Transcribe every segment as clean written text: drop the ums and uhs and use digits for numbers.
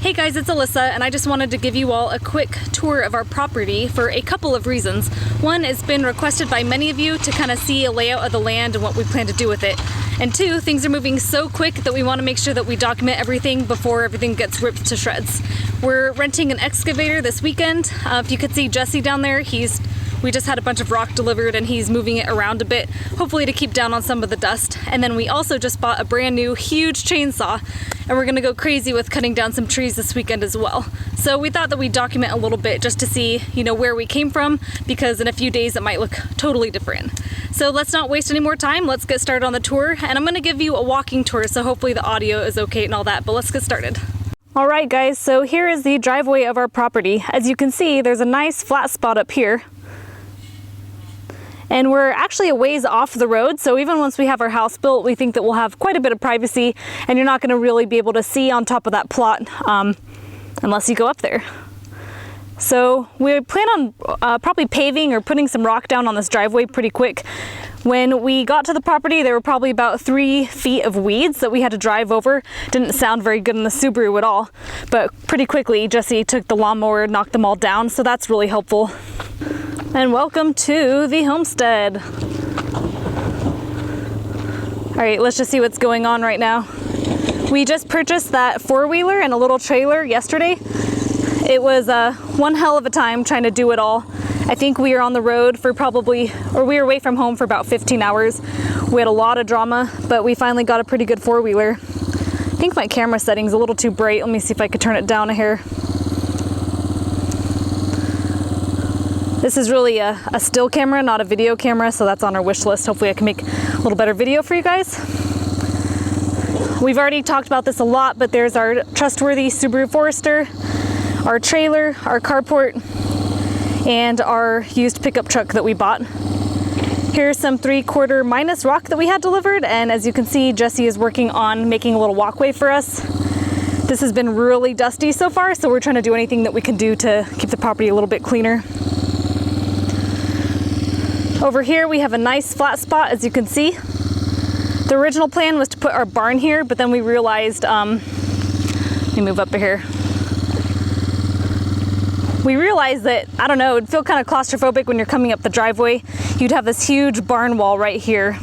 Hey guys, it's Alyssa, and I just wanted to give you all a quick tour of our property for a couple of reasons. One, it's been requested by many of you to kind of see a layout of the land and what we plan to do with it. And two, things are moving so quick that we want to make sure that we document everything before everything gets ripped to shreds. We're renting an excavator this weekend. If you could see Jesse down there, we just had a bunch of rock delivered and he's moving it around a bit, hopefully to keep down on some of the dust. And then we also just bought a brand new huge chainsaw, and we're gonna go crazy with cutting down some trees this weekend as well. So we thought that we'd document a little bit just to see, where we came from, because in a few days it might look totally different. So let's not waste any more time. Let's get started on the tour, and I'm gonna give you a walking tour, so hopefully the audio is okay and all that, but let's get started. All right guys, so here is the driveway of our property. As you can see, there's a nice flat spot up here. And we're actually a ways off the road, so even once we have our house built, we think that we'll have quite a bit of privacy, and you're not going to really be able to see on top of that plot unless you go up there. So we plan on probably paving or putting some rock down on this driveway pretty quick. When we got to the property, there were probably about 3 feet of weeds that we had to drive over. Didn't sound very good in the Subaru at all, but pretty quickly Jesse took the lawnmower, knocked them all down, so that's really helpful. And welcome to the homestead. All right, let's just see what's going on right now. We just purchased that four-wheeler and a little trailer yesterday. It was one hell of a time trying to do it all. I think we were on the road for we were away from home for about 15 hours. We had a lot of drama, but we finally got a pretty good four-wheeler. I think my camera setting's a little too bright. Let me see if I could turn it down a hair. This is really a still camera, not a video camera, so that's on our wish list. Hopefully I can make a little better video for you guys. We've already talked about this a lot, but there's our trustworthy Subaru Forester, our trailer, our carport, and our used pickup truck that we bought. Here's some 3/4 minus rock that we had delivered, and as you can see, Jesse is working on making a little walkway for us. This has been really dusty so far, so we're trying to do anything that we can do to keep the property a little bit cleaner. Over here we have a nice flat spot, as you can see. The original plan was to put our barn here, but then we realized, let me move up here. We realized that, I don't know, it'd feel kind of claustrophobic when you're coming up the driveway. You'd have this huge barn wall right here.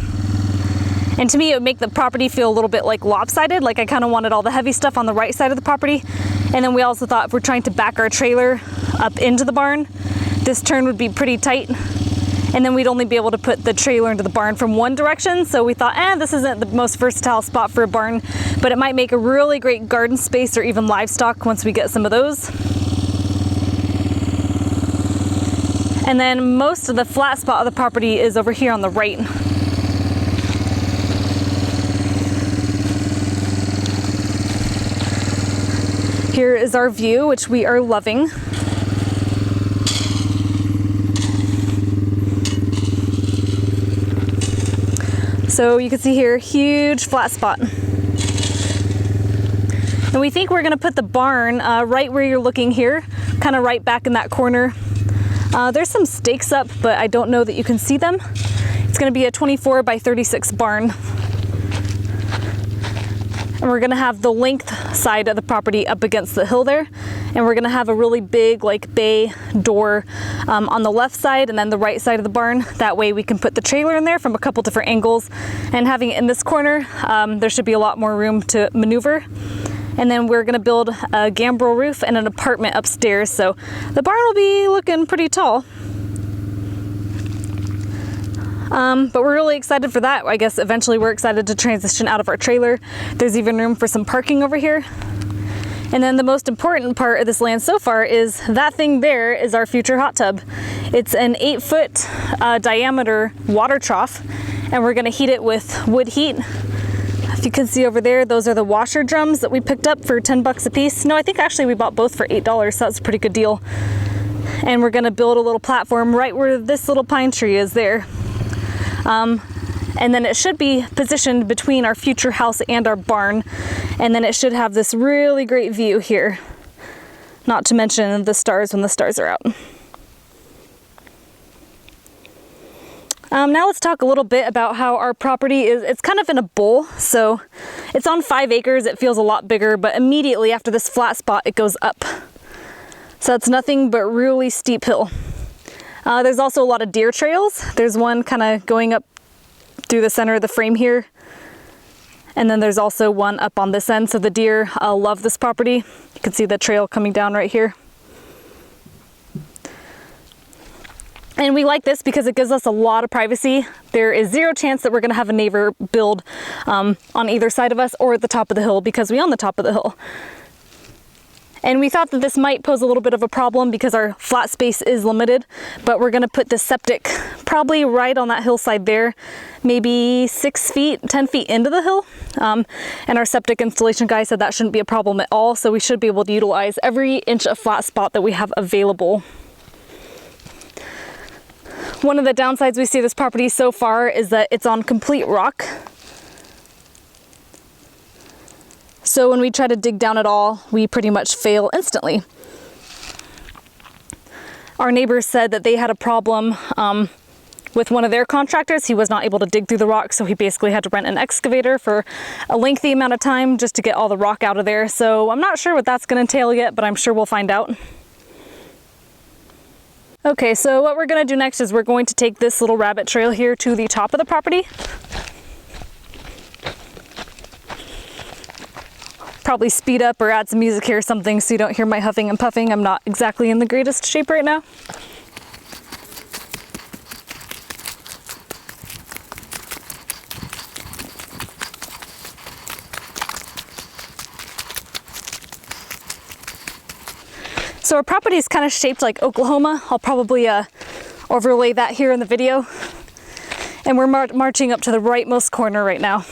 And to me, it would make the property feel a little bit like lopsided, like I kind of wanted all the heavy stuff on the right side of the property. And then we also thought if we're trying to back our trailer up into the barn, this turn would be pretty tight. And then we'd only be able to put the trailer into the barn from one direction. So we thought, this isn't the most versatile spot for a barn, but it might make a really great garden space or even livestock once we get some of those. And then most of the flat spot of the property is over here on the right. Here is our view, which we are loving. So you can see here, huge flat spot. And we think we're gonna put the barn right where you're looking here, kind of right back in that corner. There's some stakes up, but I don't know that you can see them. It's gonna be a 24 by 36 barn. And we're gonna have the length side of the property up against the hill there. And we're gonna have a really big bay door on the left side and then the right side of the barn. That way we can put the trailer in there from a couple different angles. And having it in this corner, there should be a lot more room to maneuver. And then we're gonna build a gambrel roof and an apartment upstairs. So the barn will be looking pretty tall. But we're really excited for that. I guess eventually we're excited to transition out of our trailer. There's even room for some parking over here. And then the most important part of this land so far is that thing there is our future hot tub. It's an 8-foot diameter water trough, and we're gonna heat it with wood heat. If you can see over there, those are the washer drums that we picked up for 10 bucks a piece. No, I think actually we bought both for $8, so that's a pretty good deal. And we're gonna build a little platform right where this little pine tree is there. And then it should be positioned between our future house and our barn. And then it should have this really great view here. Not to mention the stars when the stars are out. Now let's talk a little bit about how our property is. It's kind of in a bowl, so it's on 5 acres. It feels a lot bigger, but immediately after this flat spot, it goes up. So it's nothing but really steep hill. There's also a lot of deer trails. There's one kind of going up through the center of the frame here. And then there's also one up on this end. So the deer love this property. You can see the trail coming down right here. And we like this because it gives us a lot of privacy. There is zero chance that we're gonna have a neighbor build on either side of us or at the top of the hill because we own the top of the hill. And we thought that this might pose a little bit of a problem because our flat space is limited, but we're gonna put the septic probably right on that hillside there, maybe 6 feet, 10 feet into the hill. And our septic installation guy said that shouldn't be a problem at all, so we should be able to utilize every inch of flat spot that we have available. One of the downsides we see of this property so far is that it's on complete rock. So when we try to dig down at all, we pretty much fail instantly. Our neighbors said that they had a problem with one of their contractors. He was not able to dig through the rock, so he basically had to rent an excavator for a lengthy amount of time just to get all the rock out of there. So I'm not sure what that's going to entail yet, but I'm sure we'll find out. Okay, so what we're gonna do next is we're going to take this little rabbit trail here to the top of the property. Probably speed up or add some music here or something so you don't hear my huffing and puffing. I'm not exactly in the greatest shape right now. So our property is kind of shaped like Oklahoma. I'll probably overlay that here in the video. And we're marching up to the rightmost corner right now.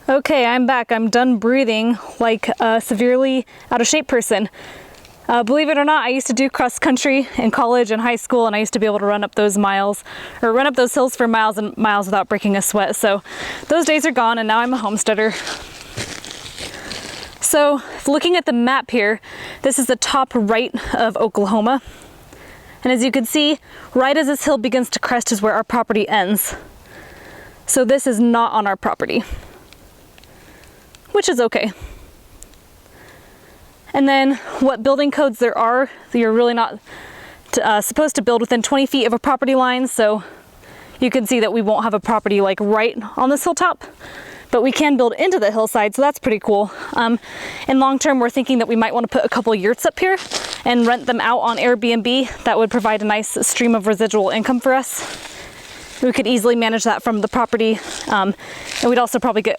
Okay, I'm back. I'm done breathing like a severely out of shape person. Believe it or not, I used to do cross country in college and high school, and I used to be able to run up those miles, or run up those hills for miles and miles without breaking a sweat. So those days are gone, and now I'm a homesteader. So looking at the map here, this is the top right of Oklahoma. And as you can see, right as this hill begins to crest is where our property ends. So this is not on our property, which is okay. And then what building codes there are, you're really not supposed to build within 20 feet of a property line. So you can see that we won't have a property like right on this hilltop, but we can build into the hillside. So that's pretty cool. In long term, we're thinking that we might want to put a couple yurts up here and rent them out on Airbnb. That would provide a nice stream of residual income for us. We could easily manage that from the property. And we'd also probably get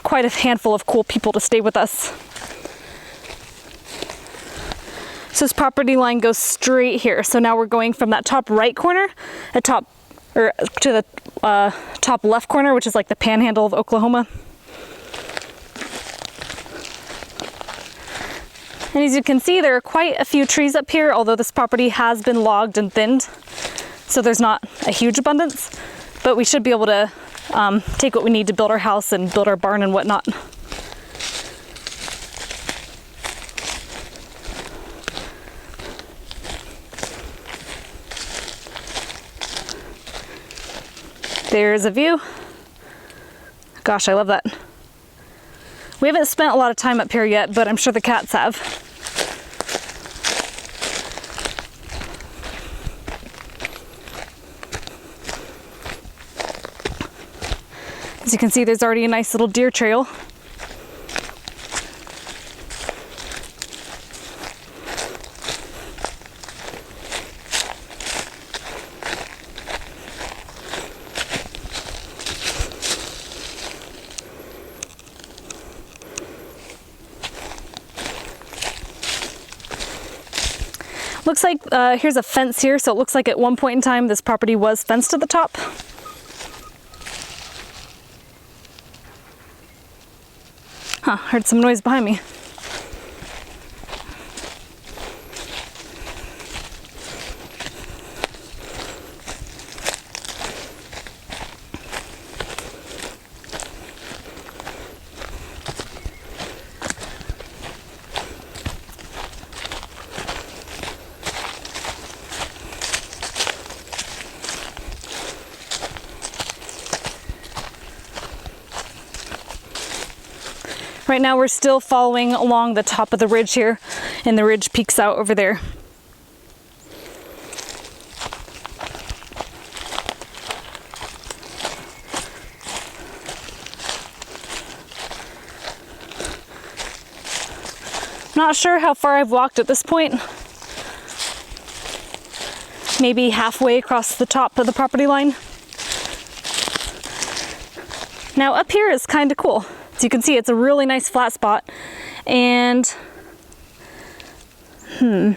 quite a handful of cool people to stay with us. So this property line goes straight here. So now we're going from that top right corner, to the top left corner, which is like the panhandle of Oklahoma. And as you can see, there are quite a few trees up here, although this property has been logged and thinned. So there's not a huge abundance, but we should be able to take what we need to build our house and build our barn and whatnot. There's a view. Gosh, I love that. We haven't spent a lot of time up here yet, but I'm sure the cats have. As you can see, there's already a nice little deer trail. Looks like here's a fence here, so it looks like at one point in time this property was fenced at the top. Huh, heard some noise behind me. Right now we're still following along the top of the ridge here, and the ridge peaks out over there. Not sure how far I've walked at this point. Maybe halfway across the top of the property line. Now up here is kind of cool. As you can see, it's a really nice flat spot, and I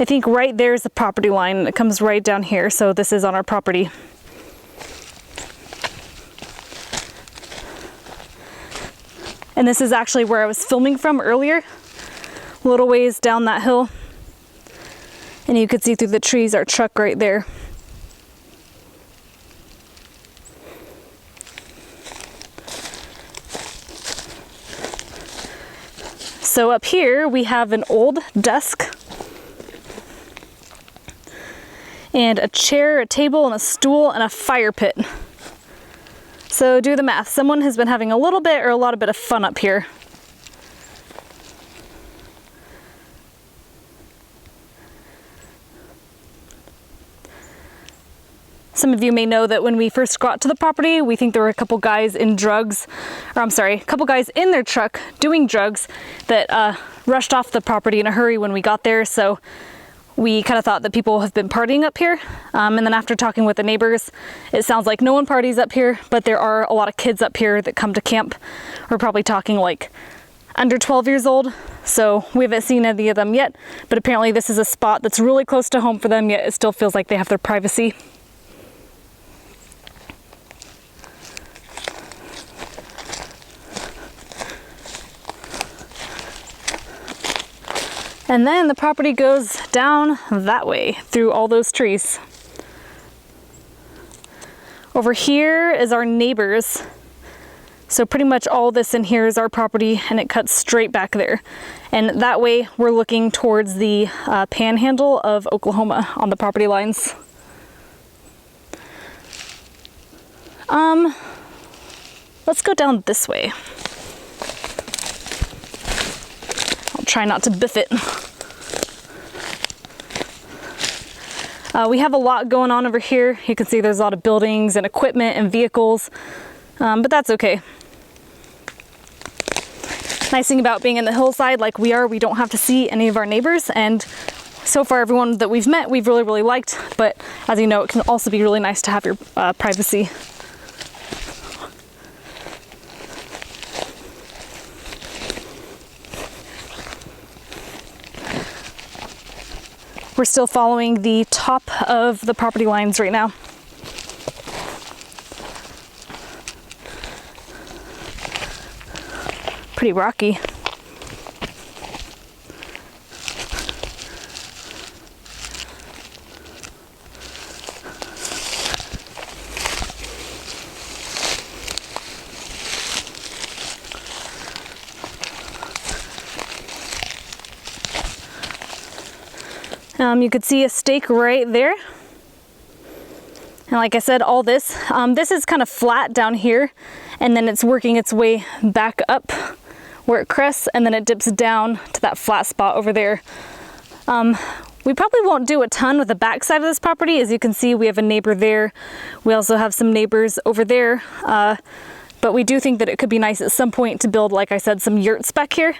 think right there is the property line. It comes right down here, so this is on our property. And this is actually where I was filming from earlier, a little ways down that hill. And you could see through the trees our truck right there. So up here we have an old desk and a chair, a table, and a stool, and a fire pit. So do the math. Someone has been having a little bit or a lot of fun up here. Some of you may know that when we first got to the property, we think there were a couple guys in a couple guys in their truck doing drugs that rushed off the property in a hurry when we got there. So we kind of thought that people have been partying up here. And then after talking with the neighbors, it sounds like no one parties up here, but there are a lot of kids up here that come to camp. We're probably talking like under 12 years old. So we haven't seen any of them yet, but apparently this is a spot that's really close to home for them, yet it still feels like they have their privacy. And then the property goes down that way through all those trees. Over here is our neighbors. So pretty much all this in here is our property, and it cuts straight back there. And that way we're looking towards the panhandle of Oklahoma on the property lines. Let's go down this way. Try not to biff it. We have a lot going on over here. You can see there's a lot of buildings and equipment and vehicles, but that's okay. Nice thing about being in the hillside like we are, we don't have to see any of our neighbors, and so far everyone that we've met we've really liked, but as you know, it can also be really nice to have your privacy. We're still following the top of the property lines right now. Pretty rocky. You could see a stake right there. And like I said, all this is kind of flat down here, and then it's working its way back up where it crests, and then it dips down to that flat spot over there. We probably won't do a ton with the back side of this property. As you can see, we have a neighbor there. We also have some neighbors over there. But we do think that it could be nice at some point to build, like I said, some yurts back here.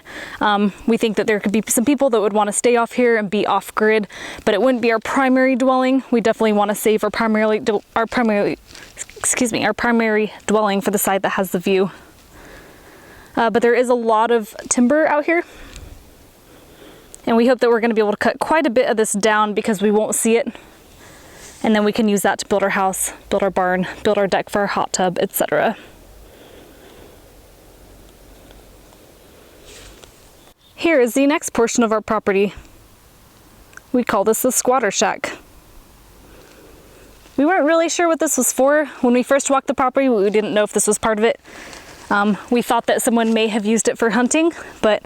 We think that there could be some people that would want to stay off here and be off grid, but it wouldn't be our primary dwelling. We definitely want to save our primary dwelling for the side that has the view. But there is a lot of timber out here, and we hope that we're going to be able to cut quite a bit of this down because we won't see it. And then we can use that to build our house, build our barn, build our deck for our hot tub, etc. Here is the next portion of our property. We call this the squatter shack. We weren't really sure what this was for. When we first walked the property, we didn't know if this was part of it. We thought that someone may have used it for hunting, but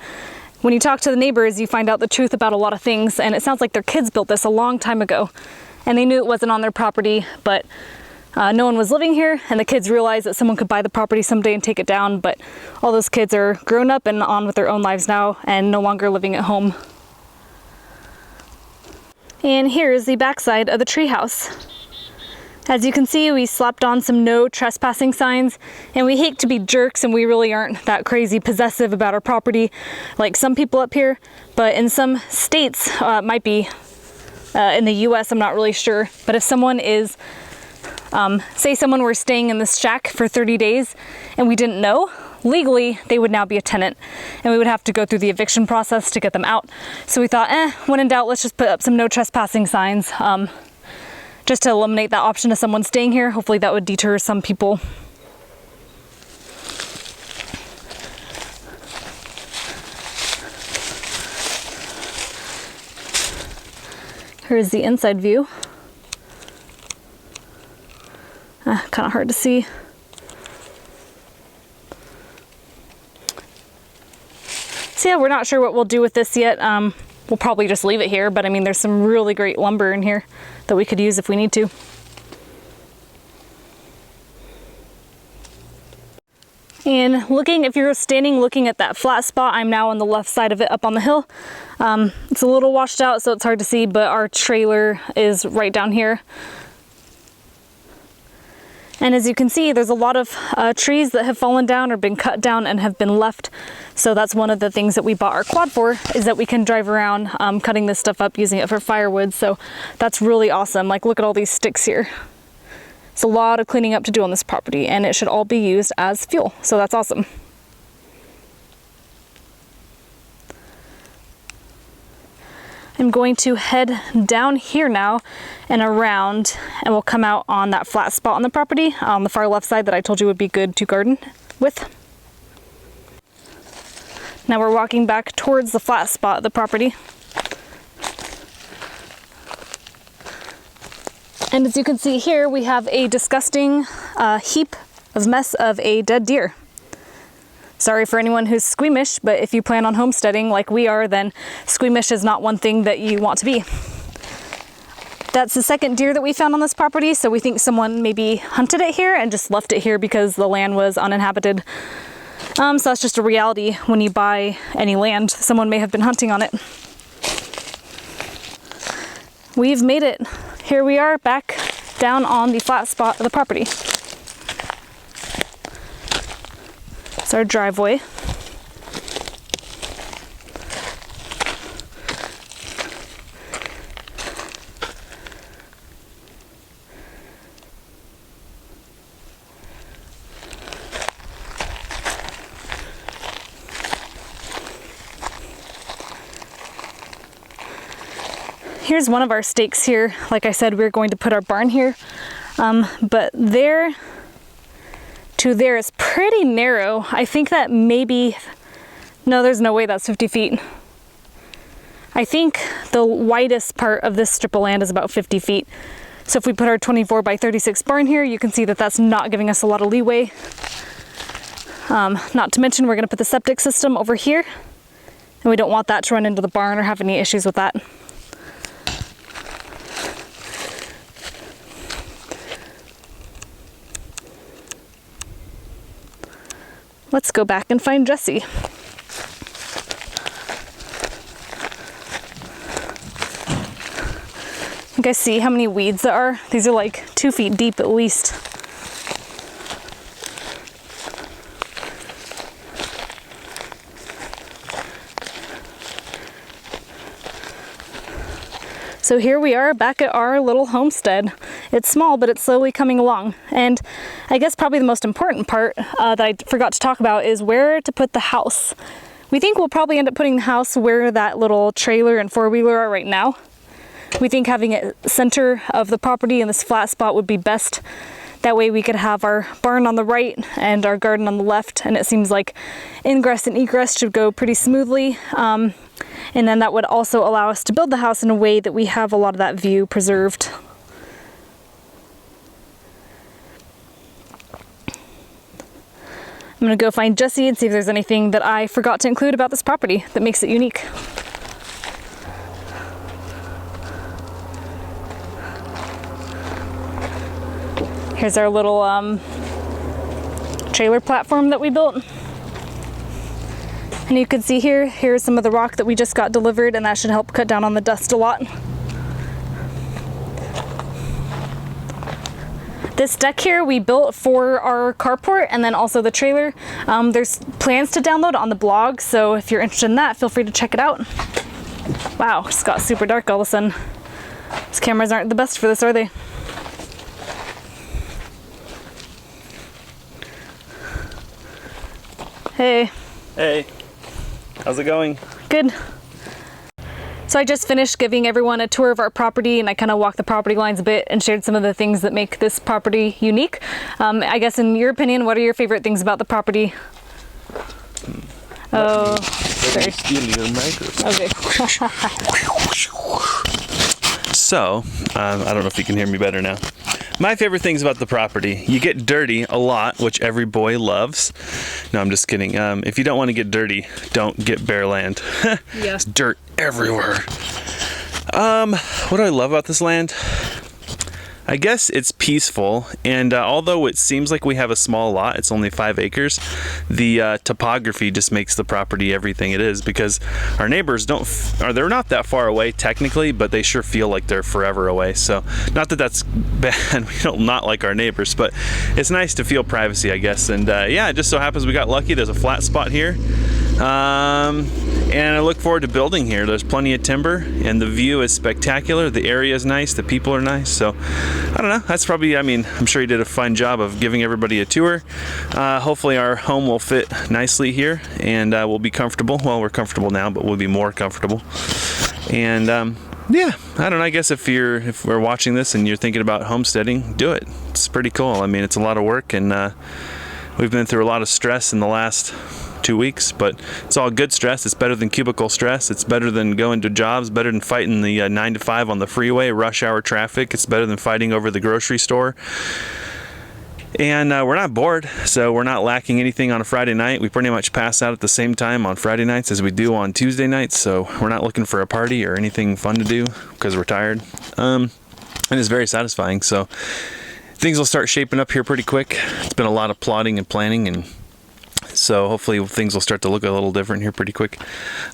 when you talk to the neighbors, you find out the truth about a lot of things, and it sounds like their kids built this a long time ago, and they knew it wasn't on their property, but no one was living here, and the kids realized that someone could buy the property someday and take it down, but all those kids are grown up and on with their own lives now and no longer living at home. And here is the backside of the treehouse. As you can see, we slapped on some no trespassing signs, and we hate to be jerks, and we really aren't that crazy possessive about our property like some people up here, but in some states, might be in the US, I'm not really sure, but if someone is, say someone were staying in this shack for 30 days and we didn't know, legally they would now be a tenant and we would have to go through the eviction process to get them out. So we thought, when in doubt, let's just put up some no trespassing signs. Just to eliminate that option of someone staying here. Hopefully that would deter some people. Here's the inside view. Kind of hard to see. So yeah, we're not sure what we'll do with this yet. We'll probably just leave it here, but I mean, there's some really great lumber in here that we could use if we need to. And if you're standing looking at that flat spot, I'm now on the left side of it up on the hill. It's a little washed out, so it's hard to see, but our trailer is right down here. And as you can see, there's a lot of trees that have fallen down or been cut down and have been left. So that's one of the things that we bought our quad for, is that we can drive around cutting this stuff up, using it for firewood. So that's really awesome. Like, look at all these sticks here. It's a lot of cleaning up to do on this property, and it should all be used as fuel. So that's awesome. I'm going to head down here now and around, and we'll come out on that flat spot on the property on the far left side that I told you would be good to garden with. Now we're walking back towards the flat spot of the property. And as you can see here, we have a disgusting heap of mess of a dead deer. Sorry for anyone who's squeamish, but if you plan on homesteading like we are, then squeamish is not one thing that you want to be. That's the second deer that we found on this property, so we think someone maybe hunted it here and just left it here because the land was uninhabited. So that's just a reality when you buy any land. Someone may have been hunting on it. We've made it. Here we are back down on the flat spot of the property. It's our driveway. Here's one of our stakes here. Like I said, we're going to put our barn here, but there to there is pretty narrow. I think that maybe, no, there's no way that's 50 feet. I think the widest part of this strip of land is about 50 feet. So if we put our 24 by 36 barn here, you can see that that's not giving us a lot of leeway. Not to mention we're going to put the septic system over here, and we don't want that to run into the barn or have any issues with that. Let's go back and find Jesse. You guys see how many weeds there are? These are like 2 feet deep at least. So here we are back at our little homestead. It's small, but it's slowly coming along. And I guess probably the most important part that I forgot to talk about is where to put the house. We think we'll probably end up putting the house where that little trailer and four-wheeler are right now. We think having it center of the property in this flat spot would be best. That way we could have our barn on the right and our garden on the left, and it seems like ingress and egress should go pretty smoothly. And then that would also allow us to build the house in a way that we have a lot of that view preserved. I'm gonna go find Jesse and see if there's anything that I forgot to include about this property that makes it unique. Here's our little trailer platform that we built. And you can see here's some of the rock that we just got delivered, and that should help cut down on the dust a lot. This deck here we built for our carport and then also the trailer. There's plans to download on the blog, so if you're interested in that, feel free to check it out. Wow, it's got super dark all of a sudden. These cameras aren't the best for this, are they? Hey. Hey. How's it going? Good. So I just finished giving everyone a tour of our property, and I kind of walked the property lines a bit and shared some of the things that make this property unique. I guess in your opinion, what are your favorite things about the property? Oh, sorry. Steal your microphone. Okay. So, I don't know if you can hear me better now. My favorite things about the property: you get dirty a lot, which every boy loves. No, I'm just kidding. If you don't want to get dirty, don't get bare land. Yeah. It's dirt everywhere. What do I love about this land? I guess it's peaceful, and although it seems like we have a small lot, it's only 5 acres, the topography just makes the property everything it is, because our neighbors they're not that far away technically, but they sure feel like they're forever away. So not that that's bad, we don't not like our neighbors, but it's nice to feel privacy, I guess. And yeah, it just so happens we got lucky. There's a flat spot here. And I look forward to building here. There's plenty of timber, and the view is spectacular. The area is nice, the people are nice. So I don't know, that's probably, I mean, I'm sure you did a fine job of giving everybody a tour. Hopefully our home will fit nicely here, and we'll be comfortable. Well, we're comfortable now, but we'll be more comfortable. And yeah, I don't know, I guess if we're watching this and you're thinking about homesteading, do it. It's pretty cool. I mean, it's a lot of work, and we've been through a lot of stress in the last 2 weeks, but it's all good stress. It's better than cubicle stress. It's better than going to jobs, better than fighting the 9 to 5 on the freeway, rush hour traffic. It's better than fighting over the grocery store. And we're not bored, so we're not lacking anything on a Friday night. We pretty much pass out at the same time on Friday nights as we do on Tuesday nights, so we're not looking for a party or anything fun to do because we're tired. And it's very satisfying, so things will start shaping up here pretty quick. It's been a lot of plotting and planning, and so hopefully things will start to look a little different here pretty quick.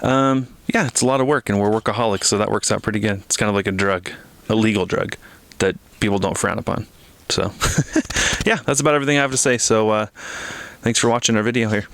Yeah, it's a lot of work, and we're workaholics, so that works out pretty good. It's kind of like a drug, a legal drug that people don't frown upon. So yeah, that's about everything I have to say. So thanks for watching our video here.